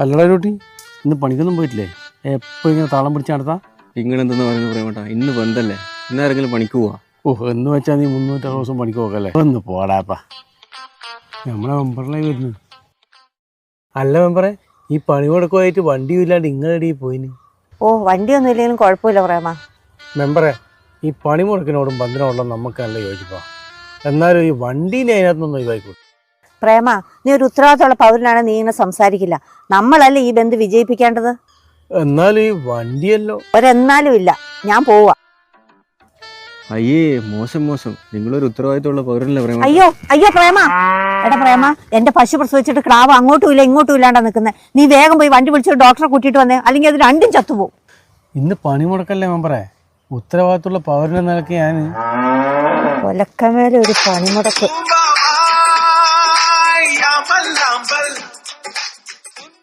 അല്ലടാ കുട്ടി, ഇന്ന് പണിക്കൊന്നും പോയിട്ടില്ലേ? എപ്പോഴും ഇങ്ങനെ താളം പിടിച്ച് നടത്താം. നിങ്ങളെന്തെന്ന് പറയുന്നത് പ്രേമട്ടാ? ഇന്ന് ബന്ധല്ലേ, ഇന്നാരെങ്കിലും പണിക്ക് പോവാ? എന്ന് വെച്ചാൽ നീ 360 ദിവസം പണിക്ക് പോക്കല്ലേ? ഒന്ന് പോടാപ്പാ, നമ്മളെ മെമ്പറിലായി വരുന്നു. അല്ല മെമ്പറെ, ഈ പണി മുടക്കുമായിട്ട് വണ്ടിയും ഇല്ലാണ്ട് നിങ്ങളെടി പോയിന്? വണ്ടിയൊന്നും ഇല്ലെങ്കിലും കുഴപ്പമില്ല പ്രേമ. മെമ്പറെ, ഈ പണി മുടക്കിനോടും ബന്ധനോടും നമുക്ക് നല്ല യോജിപ്പാ. എന്നാലും ഈ വണ്ടീനെ അതിനകത്തൊന്നും ഒഴിവായിക്കോട്ടെ. പ്രേമ, നീ ഒരു ഉത്തരവാദിത്തമുള്ള പൗരനാണ്, നീ ഇങ്ങനെ സംസാരിക്കില്ല. നമ്മളല്ലേ ഈ ബന്ധം വിജയിപ്പിക്കേണ്ടത്. എന്നാലും ഈ വണ്ടിയല്ലോ. ഒരെന്നാലും ഇല്ല, ഞാൻ പോവാ. അയ്യേ, മോശം മോശം. നിങ്ങളൊരു ഉത്തരവാദിത്തമുള്ള പൗരനല്ലേ പ്രേമ? അയ്യോ അയ്യോ പ്രേമ, എടാ പ്രേമ, എന്റെ പശു പ്രസവിച്ചിട്ട് ക്രാവ് അങ്ങോട്ടും ഇല്ല ഇങ്ങോട്ടും ഇല്ലാണ്ടാ നിൽക്കുന്നത്. നീ വേഗം പോയി വണ്ടി വിളിച്ചിട്ട് ഡോക്ടറെ കൂട്ടിയിട്ട് വന്നേ, അല്ലെങ്കിൽ അത് രണ്ടും ചത്തുപോകും. ഇന്ന് പണി മുടക്കല്ലേ മെമ്പറെ? ഉത്തരവാദിത്തമുള്ള പൗരനെ നിലയ്ക്ക് ഞാൻ ഒലക്കമേലെ ഒരു പണിമുടക്ക്.